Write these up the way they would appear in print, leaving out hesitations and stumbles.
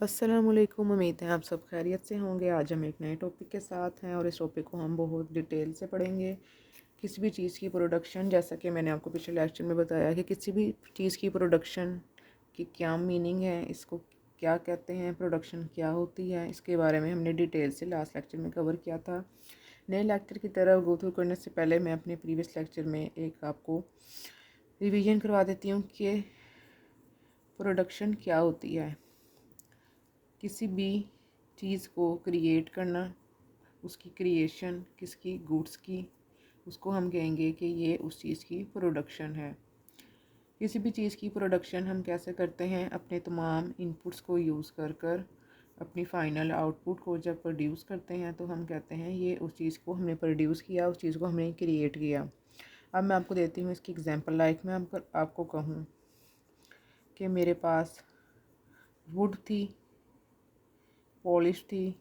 अस्सलामुअलैकुम। उम्मीद है आप सब खैरियत से होंगे। आज हम एक नए टॉपिक के साथ हैं और इस टॉपिक को हम बहुत डिटेल से पढ़ेंगे। किसी भी चीज़ की प्रोडक्शन, जैसा कि मैंने आपको पिछले लेक्चर में बताया कि किसी भी चीज़ की प्रोडक्शन की क्या मीनिंग है, इसको क्या कहते हैं, प्रोडक्शन क्या होती है, इसके बारे में हमने डिटेल से लास्ट लेक्चर में कवर किया था। नए लेक्चर की तरफ गो थ्रू करने से पहले मैं अपने प्रीवियस लेक्चर में एक आपको रिवीजन करवा देती हूँ कि प्रोडक्शन क्या होती है। किसी भी चीज़ को क्रिएट करना, उसकी क्रिएशन किसकी, गुड्स की, उसको हम कहेंगे कि ये उस चीज़ की प्रोडक्शन है। किसी भी चीज़ की प्रोडक्शन हम कैसे करते हैं, अपने तमाम इनपुट्स को यूज़ कर कर अपनी फ़ाइनल आउटपुट को जब प्रोड्यूस करते हैं तो हम कहते हैं ये उस चीज़ को हमने प्रोड्यूस किया, उस चीज़ को हमने क्रिएट किया। अब मैं आपको देती हूँ इसकी एग्जांपल। लाइक मैं आपको कहूँ कि मेरे पास वुड थी, पॉलिश थी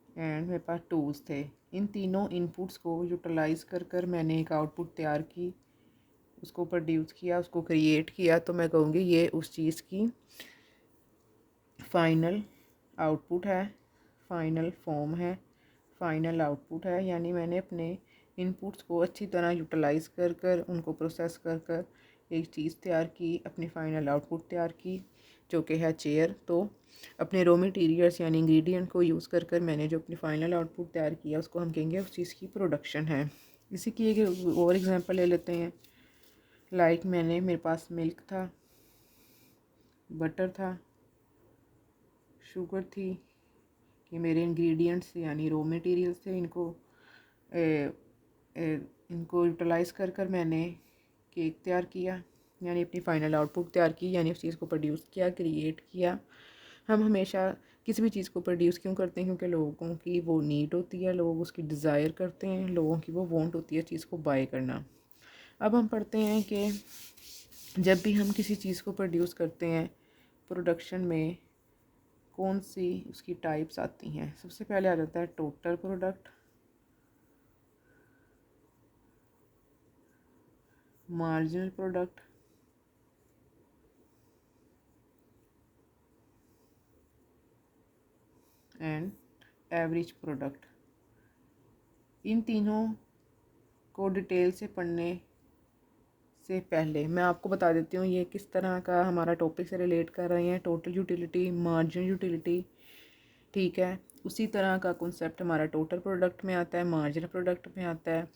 एंड मेरे पास टूल्स थे। इन तीनों इनपुट्स को यूटिलाइज़ कर कर मैंने एक आउटपुट तैयार की, उसको प्रोड्यूस किया, उसको क्रिएट किया। तो मैं कहूँगी ये उस चीज़ की फ़ाइनल आउटपुट है, फ़ाइनल फॉर्म है, फ़ाइनल आउटपुट है। यानी मैंने अपने इनपुट्स को अच्छी तरह यूटिलाइज़ कर कर उनको प्रोसेस कर कर एक चीज़ तैयार की, अपनी फ़ाइनल आउटपुट तैयार की, जो कि है चेयर। तो अपने रॉ मटेरियल्स यानी इंग्रेडिएंट को यूज़ कर कर मैंने जो अपनी फ़ाइनल आउटपुट तैयार किया उसको हम कहेंगे उस चीज़ की प्रोडक्शन है। इसी की एक और एग्जांपल ले लेते हैं। लाइक मेरे पास मिल्क था, बटर था, शुगर थी, ये मेरे इंग्रेडिएंट्स यानी रॉ मटेरियल्स थे। इनको यूटिलाइज़ कर कर मैंने केक तैयार किया, यानी अपनी फ़ाइनल आउटपुट तैयार की, यानी उस चीज़ को प्रोड्यूस किया, क्रिएट किया। हम हमेशा किसी भी चीज़ को प्रोड्यूस क्यों करते हैं? क्योंकि लोगों की वो नीड होती है, लोग उसकी डिज़ायर करते हैं, लोगों की वो वांट होती है चीज़ को बाय करना। अब हम पढ़ते हैं कि जब भी हम किसी चीज़ को प्रोड्यूस करते हैं, प्रोडक्शन में कौन सी उसकी टाइप्स आती हैं। सबसे पहले आ जाता है total product, marginal product, and average product. इन तीनों को डिटेल से पढ़ने से पहले मैं आपको बता देती हूँ ये किस तरह का हमारा टॉपिक से रिलेट कर रहे हैं। टोटल यूटिलिटी, मार्जिन यूटिलिटी, ठीक है। उसी तरह का कॉन्सेप्ट हमारा टोटल प्रोडक्ट में आता है, मार्जिन प्रोडक्ट में आता है।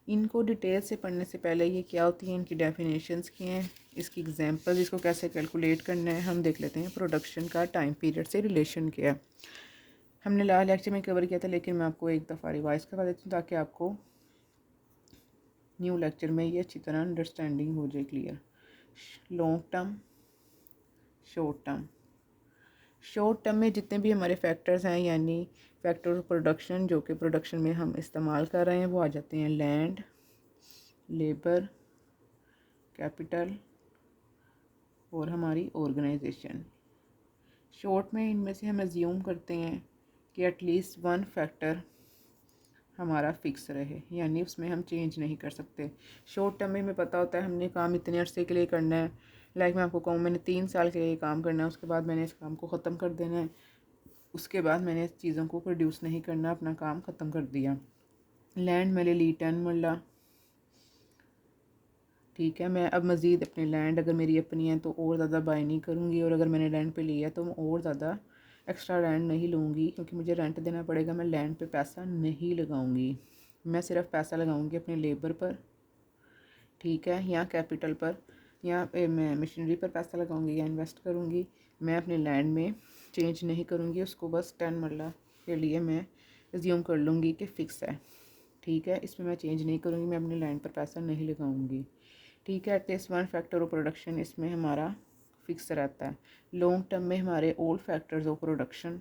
इनको डिटेल से पढ़ने से पहले ये क्या होती हैं, इनकी डेफिनेशंस की हैं, इसकी एग्जांपल, इसको कैसे कैलकुलेट करना है, हम देख लेते हैं। प्रोडक्शन का टाइम पीरियड से रिलेशन क्या है, हमने लास्ट लेक्चर में कवर किया था, लेकिन मैं आपको एक दफ़ा रिवाइज करवा देती हूँ ताकि आपको न्यू लेक्चर में ये अच्छी तरह अंडरस्टैंडिंग हो जाए clear. Long term, short term. Short term में जितने भी हमारे फैक्टर्स हैं, यानी फैक्टर ऑफ प्रोडक्शन जो कि प्रोडक्शन में हम इस्तेमाल कर रहे हैं, वो आ जाते हैं लैंड, लेबर, कैपिटल और हमारी ऑर्गेनाइजेशन। शॉर्ट में इनमें से हम एज्यूम करते हैं कि एटलीस्ट वन फैक्टर हमारा फिक्स रहे, यानी उसमें हम चेंज नहीं कर सकते। शॉर्ट टर्म में हमें पता होता है हमने काम इतने अरसे के लिए करना है। लाइक मैं आपको कहूँ मैंने 3 साल के लिए काम करना है, उसके बाद मैंने इस काम को ख़त्म कर देना है, उसके बाद मैंने इस चीज़ों को प्रोड्यूस नहीं करना, अपना काम ख़त्म कर दिया। लैंड मेरे लिए 10 मरला, ठीक है। मैं अब मज़ीद अपनी लैंड अगर मेरी अपनी है तो और ज़्यादा बाय नहीं करूँगी, और अगर मैंने रेंट पे लिया तो मैं और ज़्यादा एक्स्ट्रा रेंट नहीं लूँगी, क्योंकि मुझे रेंट देना पड़ेगा। मैं लैंड पे पैसा नहीं लगाऊँगी, मैं सिर्फ पैसा लगाऊँगी अपने लेबर पर, ठीक है, या कैपिटल पर, या मैं मशीनरी पर पैसा लगाऊँगी या इन्वेस्ट करूँगी। मैं अपने लैंड में चेंज नहीं करूँगी, उसको बस 10 मरला के लिए मैं एज्यूम कर लूँगी कि फ़िक्स है, ठीक है। इसमें मैं चेंज नहीं करूँगी, मैं अपने लैंड पर पैसा नहीं लगाऊँगी, ठीक है। At least one factor of production इसमें हमारा फिक्स रहता है। लॉन्ग टर्म में हमारे all factors of production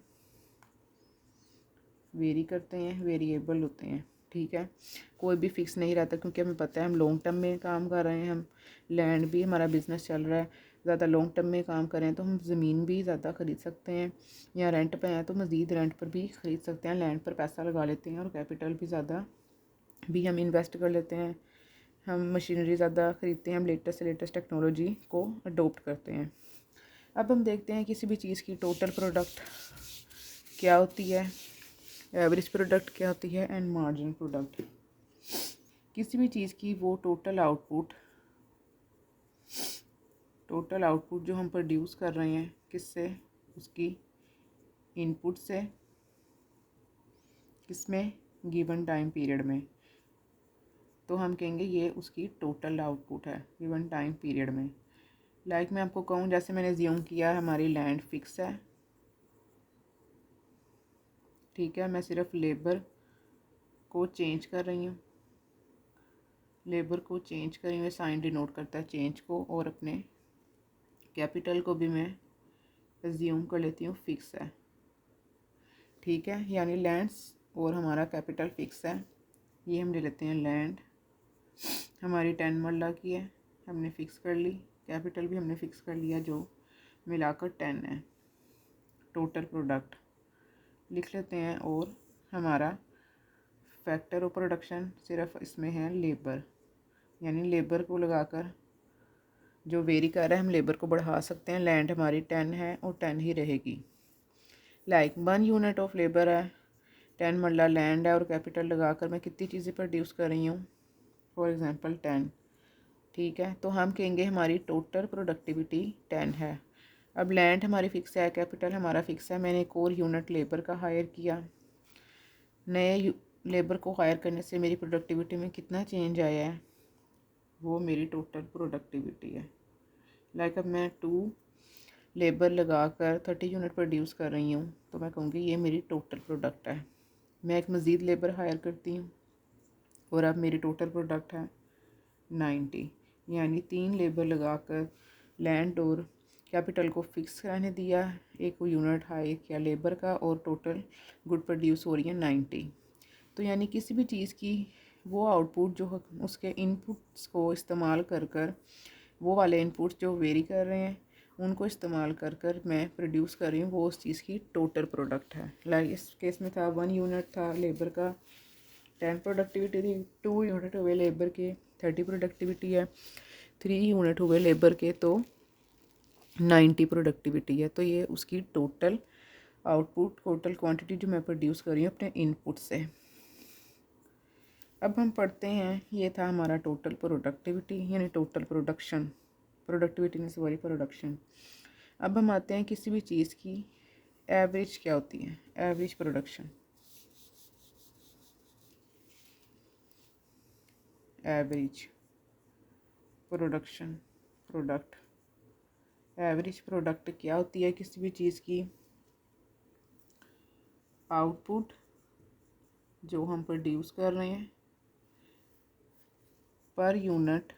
very करते हैं, वेरिएबल होते हैं, ठीक है। कोई भी फिक्स नहीं रहता, क्योंकि हमें पता है हम लॉन्ग टर्म में काम कर रहे हैं, हम लैंड भी हमारा बिज़नेस चल रहा है। ज़्यादा लॉन्ग टर्म में काम करें तो हम ज़मीन भी ज़्यादा ख़रीद सकते हैं, या रेंट पे हैं तो मज़ीद रेंट पर भी ख़रीद सकते हैं, लैंड पर पैसा लगा लेते हैं, और कैपिटल भी ज़्यादा भी हम इन्वेस्ट कर लेते हैं। हम मशीनरी ज़्यादा ख़रीदते हैं, हम लेटेस्ट से लेटेस्ट टेक्नोलॉजी को अडोप्ट करते हैं। अब हम देखते हैं किसी भी चीज़ की टोटल प्रोडक्ट क्या होती है, एवरेज प्रोडक्ट क्या होती है एंड मार्जिनल प्रोडक्ट। किसी भी चीज़ की वो टोटल आउटपुट जो हम प्रोड्यूस कर रहे हैं किससे, उसकी इनपुट से, किसमें, गिवन टाइम पीरियड में, तो हम कहेंगे ये उसकी टोटल आउटपुट है गिवन टाइम पीरियड में। लाइक मैं आपको कहूँ, जैसे मैंने ज्यूम किया हमारी लैंड फिक्स है, ठीक है, मैं सिर्फ लेबर को चेंज कर रही हूँ, साइन डिनोट करता है चेंज को, और अपने कैपिटल को भी मैं एज्यूम कर लेती हूँ फिक्स है, ठीक है, यानी लैंड्स और हमारा कैपिटल फिक्स है। ये हम ले लेते हैं लैंड, हमारी 10 मरला की है, हमने फ़िक्स कर ली, कैपिटल भी हमने फ़िक्स कर लिया जो मिलाकर 10 है। टोटल प्रोडक्ट लिख लेते हैं, और हमारा फैक्टर ऑफ प्रोडक्शन सिर्फ इसमें है लेबर, यानी लेबर को लगाकर जो वेरी कर रहा है हम लेबर को बढ़ा सकते हैं। लैंड हमारी 10 है और 10 ही रहेगी। लाइक 1 यूनिट ऑफ लेबर है, 10 मरला लैंड है, और कैपिटल लगाकर मैं कितनी चीज़ें प्रोड्यूस कर रही हूँ, फॉर एग्ज़ाम्पल 10, ठीक है, तो हम कहेंगे हमारी टोटल प्रोडक्टिविटी 10 है। अब लैंड हमारी फ़िक्स है, कैपिटल हमारा फ़िक्स है, मैंने एक और यूनिट लेबर का हायर किया, नए लेबर को हायर करने से मेरी प्रोडक्टिविटी में कितना चेंज आया है, वो मेरी टोटल प्रोडक्टिविटी है। लाइक अब मैं 2 लेबर लगा कर 30 यूनिट प्रोड्यूस कर रही हूँ, तो मैं कहूँगी ये मेरी टोटल प्रोडक्ट है। मैं एक मज़ीद लेबर हायर करती हूँ और अब मेरी टोटल प्रोडक्ट है 90, यानी 3 लेबर लगाकर लैंड और कैपिटल को फिक्स रहने दिया, एक यूनिट हायर किया लेबर का, और टोटल गुड प्रोड्यूस हो रही है 90। तो यानी किसी भी चीज़ की वो आउटपुट जो उसके इनपुट्स को इस्तेमाल कर वो वाले इनपुट्स जो वेरी कर रहे हैं उनको इस्तेमाल कर मैं प्रोड्यूस कर रही हूँ, वो उस चीज़ की टोटल प्रोडक्ट है। लाइक इस केस में था 1 यूनिट था लेबर का, 10 प्रोडक्टिविटी थी, 2 यूनिट हुए लेबर के 30 प्रोडक्टिविटी है, 3 यूनिट हुए लेबर के तो 90 प्रोडक्टिविटी है। तो ये उसकी टोटल आउटपुट, टोटल क्वांटिटी जो मैं प्रोड्यूस कर रही हूँ अपने इनपुट से। अब हम पढ़ते हैं, ये था हमारा टोटल प्रोडक्टिविटी यानी टोटल प्रोडक्शन, प्रोडक्टिविटी नहीं सॉरी प्रोडक्शन। अब हम आते हैं किसी भी चीज़ की एवरेज क्या होती है, average production, average production, product, average product क्या होती है किसी भी चीज़ की, आउटपुट जो हम प्रोड्यूस कर रहे हैं पर यूनिट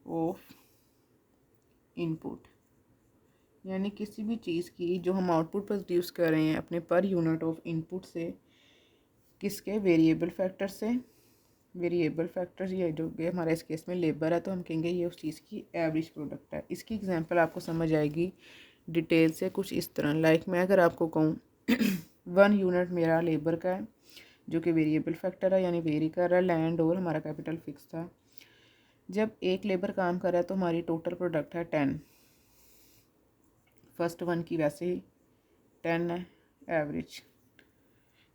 ऑफ इनपुट, यानी किसी भी चीज़ की जो हम आउटपुट प्रोड्यूस कर रहे हैं अपने पर यूनिट ऑफ इनपुट से, किसके, वेरिएबल फैक्टर से। वेरिएबल फैक्टर्स ये जो कि हमारा इस केस में लेबर है, तो हम कहेंगे ये उस चीज़ की एवरेज प्रोडक्ट है। इसकी एग्जांपल आपको समझ आएगी डिटेल से कुछ इस तरह। लाइक मैं अगर आपको कहूँ 1 यूनिट मेरा लेबर का है जो कि वेरिएबल फैक्टर है, यानी वेरी कर रहा है, लैंड और हमारा कैपिटल फिक्स था। जब एक लेबर काम कर रहा है तो हमारी टोटल प्रोडक्ट है 10, फर्स्ट 1 की वैसे ही 10 है एवरेज,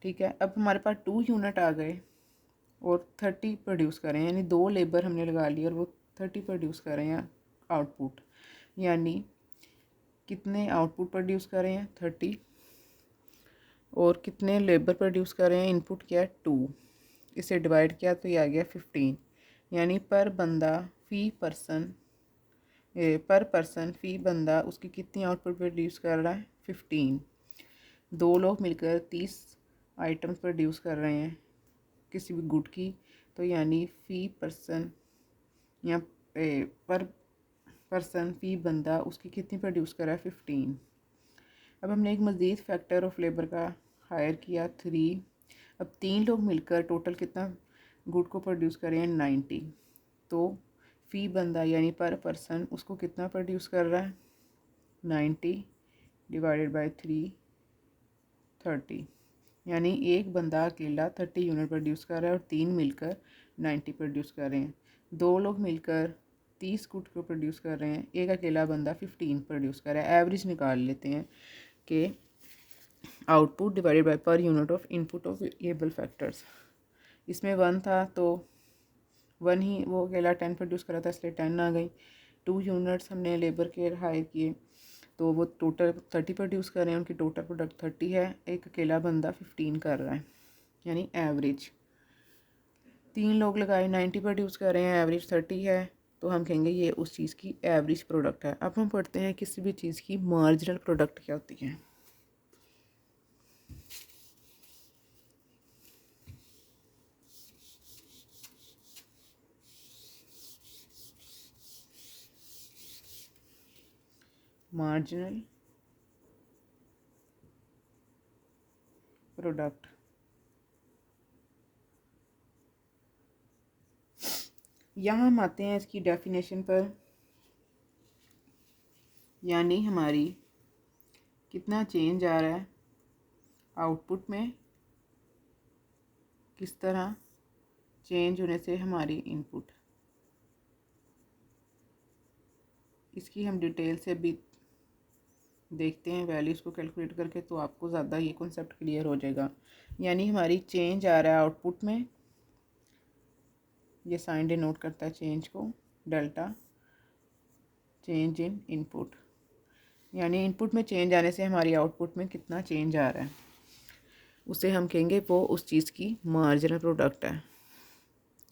ठीक है। अब हमारे पास 2 यूनिट आ गए और 30 प्रोड्यूस कर रहे हैं, यानी 2 लेबर हमने लगा ली और वो 30 प्रोड्यूस कर रहे हैं आउटपुट, यानी कितने आउटपुट प्रोड्यूस कर रहे हैं 30, और कितने लेबर प्रोड्यूस कर रहे हैं, इनपुट क्या है 2, इसे डिवाइड किया तो ये आ गया 15, यानी पर बंदा फी बंदा उसकी कितनी आउटपुट प्रोड्यूस कर रहा है 15। 2 लोग मिलकर 30 आइटम्स प्रोड्यूस कर रहे हैं किसी भी गुड की, तो यानी फी पर्सन या पर पर्सन फी बंदा उसकी कितनी प्रोड्यूस कर रहा है 15। अब हमने एक मज़ीद फैक्टर ऑफ लेबर का हायर किया 3। अब 3 लोग मिलकर टोटल कितना गुड को प्रोड्यूस कर रहे हैं 90, तो फ़ी बंदा यानी पर पर्सन उसको कितना प्रोड्यूस कर रहा है 90 डिवाइडेड बाय 3 30, यानी एक बंदा अकेला 30 यूनिट प्रोड्यूस कर रहा है और 3 मिलकर 90 प्रोड्यूस कर रहे हैं। 2 लोग मिलकर 30 गुड को प्रोड्यूस कर रहे हैं, एक अकेला बंदा 15 प्रोड्यूस कर रहा है। एवरेज निकाल लेते हैं कि output divided by per unit of input of variable factors. इसमें 1 था तो 1 ही वो अकेला 10 प्रोड्यूस कर रहा था, इसलिए 10 आ गई। 2 यूनिट्स हमने लेबर के हायर किए तो वो टोटल 30 प्रोड्यूस कर रहे हैं, उनकी टोटल प्रोडक्ट 30 है, एक अकेला बंदा 15 कर रहा है, यानी एवरेज। 3 लोग लगाए 90 प्रोड्यूस कर रहे हैं, एवरेज 30 है, तो हम कहेंगे ये उस चीज़ की एवरेज प्रोडक्ट है। अब हम पढ़ते हैं किसी भी चीज़ की मार्जिनल प्रोडक्ट क्या होती है। मार्जिनल प्रोडक्ट यहाँ हम आते हैं इसकी डेफिनेशन पर, यानी हमारी कितना चेंज आ रहा है आउटपुट में, किस तरह चेंज होने से हमारी इनपुट, इसकी हम डिटेल से भी देखते हैं वैल्यूज़ को कैलकुलेट करके, तो आपको ज़्यादा ये कॉन्सेप्ट क्लियर हो जाएगा। यानी हमारी चेंज आ रहा है आउटपुट में, ये साइन डिनोट करता है चेंज को, डेल्टा चेंज इन इनपुट, यानी इनपुट में चेंज आने से हमारी आउटपुट में कितना चेंज आ रहा है, उसे हम कहेंगे वो उस चीज़ की मार्जिनल प्रोडक्ट है।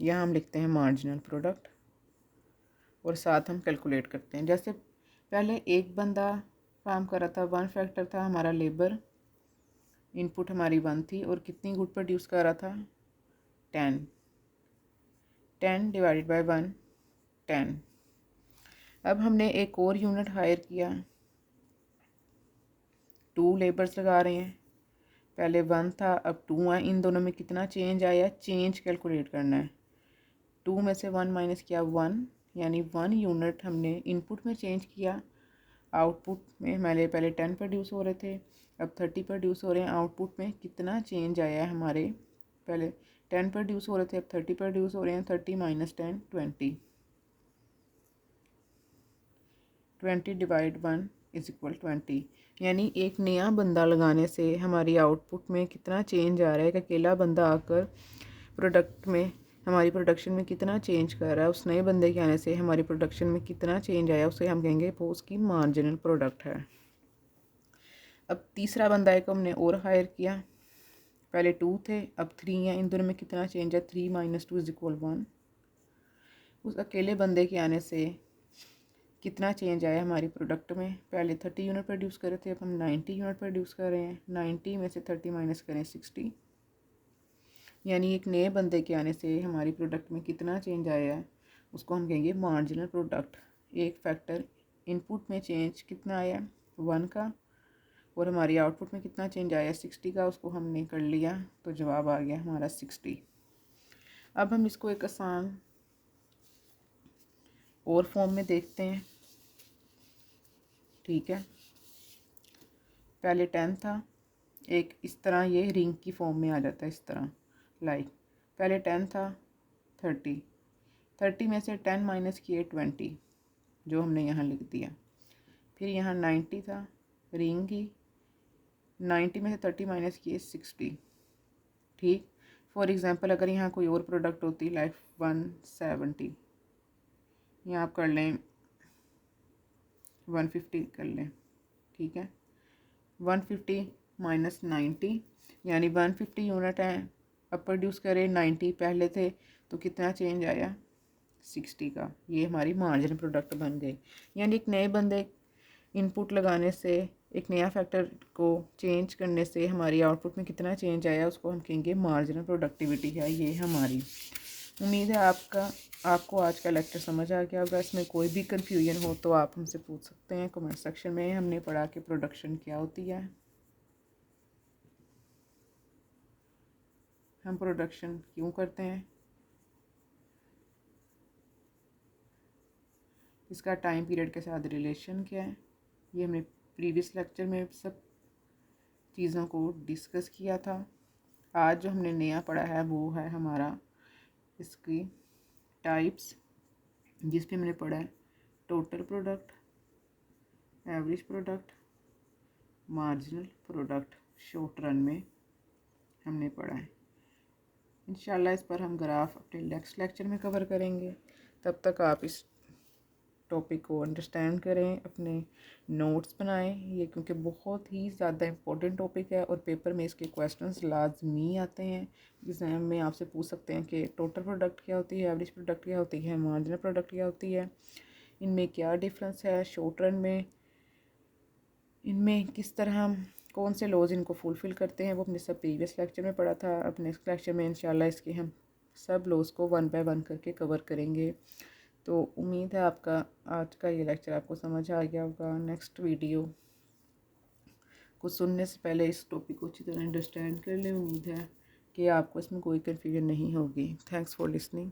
यहाँ हम लिखते हैं मार्जिनल प्रोडक्ट और साथ हम कैलकुलेट करते हैं। जैसे पहले एक बंदा काम कर रहा था, 1 फैक्टर था हमारा लेबर, इनपुट हमारी 1 थी और कितनी गुड प्रोड्यूस कर रहा था 10, 10 डिवाइडेड बाय 1 10। अब हमने एक और यूनिट हायर किया, 2 लेबर्स लगा रहे हैं, पहले 1 था अब 2 है, इन दोनों में कितना चेंज आया, चेंज कैलकुलेट करना है। 2 में से 1 माइनस किया 1, यानी 1 यूनिट हमने इनपुट में चेंज किया। आउटपुट में हमारे पहले 10 प्रोड्यूस हो रहे थे, अब 30 प्रोड्यूस हो रहे हैं। आउटपुट में कितना चेंज आया है हमारे, पहले 10 प्रोड्यूस हो रहे थे अब 30 प्रोड्यूस हो रहे हैं। 30 माइनस 10 20, 20 डिवाइड 1 इज इक्वल 20, यानी एक नया बंदा लगाने से हमारी आउटपुट में कितना चेंज आ रहा है। एक अकेला बंदा आकर प्रोडक्ट में हमारी प्रोडक्शन में कितना चेंज कर रहा है, उस नए बंदे के आने से हमारी प्रोडक्शन में कितना चेंज आया, उसे हम कहेंगे वो उसकी मार्जिनल प्रोडक्ट है। अब तीसरा बंदा एक हमने और हायर किया, पहले 2 थे अब 3 हैं, इन दोनों में कितना चेंज है, 3 माइनस 2 इज इक्वल 1। उस अकेले बंदे के आने से कितना चेंज आया हमारी प्रोडक्ट में, पहले 30 यूनिट प्रोड्यूस कर रहे थे अब हम 90 यूनिट प्रोड्यूस कर रहे हैं। 90 में से 30 माइनस करें 60, यानी एक नए बंदे के आने से हमारी प्रोडक्ट में कितना चेंज आया है, उसको हम कहेंगे मार्जिनल प्रोडक्ट। एक फैक्टर इनपुट में चेंज कितना आया 1 का, और हमारी आउटपुट में कितना चेंज आया 60 का, उसको हमने कर लिया तो जवाब आ गया हमारा 60। अब हम इसको एक आसान और फॉर्म में देखते हैं, ठीक है। पहले 10 था, एक इस तरह ये रिंग की फॉर्म में आ जाता है, इस तरह लाइक पहले 10 था 30, 30 में से 10 माइनस किए 20, जो हमने यहाँ लिख दिया। फिर यहाँ 90 था, रिंग की 90 में से 30 माइनस किए 60, ठीक। फॉर एग्ज़ाम्पल अगर यहाँ कोई और प्रोडक्ट होती लाइक 170, यहाँ आप कर लें 150 कर लें, ठीक है। 150 माइनस 90, यानी 150 यूनिट है, अब प्रोड्यूस करें 90 पहले थे, तो कितना चेंज आया 60 का, ये हमारी मार्जिनल प्रोडक्ट बन गई। यानी एक नए बंदे इनपुट लगाने से, एक नया फैक्टर को चेंज करने से हमारी आउटपुट में कितना चेंज आया, उसको हम कहेंगे मार्जिनल प्रोडक्टिविटी है ये हमारी। उम्मीद है आपको आज का लेक्चर समझ आ गया होगा। इसमें कोई भी कन्फ्यूजन हो तो आप हमसे पूछ सकते हैं कमेंट सेक्शन में। हमने पढ़ा कि प्रोडक्शन क्या होती है, हम प्रोडक्शन क्यों करते हैं, इसका टाइम पीरियड के साथ रिलेशन क्या है, ये हमने प्रीवियस लेक्चर में सब चीज़ों को डिस्कस किया था। आज जो हमने नया पढ़ा है वो है हमारा इसकी टाइप्स जिस पे मैंने पढ़ा है total product, average product, marginal product short run में हमने पढ़ा है। इंशाल्लाह इस पर हम ग्राफ अपने नेक्स्ट लेक्चर में कवर करेंगे। तब तक आप इस टॉपिक को अंडरस्टैंड करें, अपने नोट्स बनाएं ये, क्योंकि बहुत ही ज़्यादा इम्पोर्टेंट टॉपिक है और पेपर में इसके क्वेश्चंस लाजमी आते हैं। एग्ज़ाम में आपसे पूछ सकते हैं कि टोटल प्रोडक्ट क्या होती है, एवरेज प्रोडक्ट क्या होती है, मार्जिनल प्रोडक्ट क्या होती है, इनमें क्या डिफरेंस है, शॉर्ट रन में इनमें किस तरह हम कौन से लॉज इनको फुलफ़िल करते हैं, वो अपने सब प्रीवियस लेक्चर में पढ़ा था। अब नेक्स्ट लेक्चर में इंशाल्लाह इसके हम सब लॉज को 1 बाय 1 करके कवर करेंगे। तो उम्मीद है आपका आज का ये लेक्चर आपको समझ आ गया होगा। नेक्स्ट वीडियो को सुनने से पहले इस टॉपिक को अच्छी तरह अंडरस्टैंड कर लें। उम्मीद है कि आपको इसमें कोई कन्फ्यूजन नहीं होगी। Thanks for listening.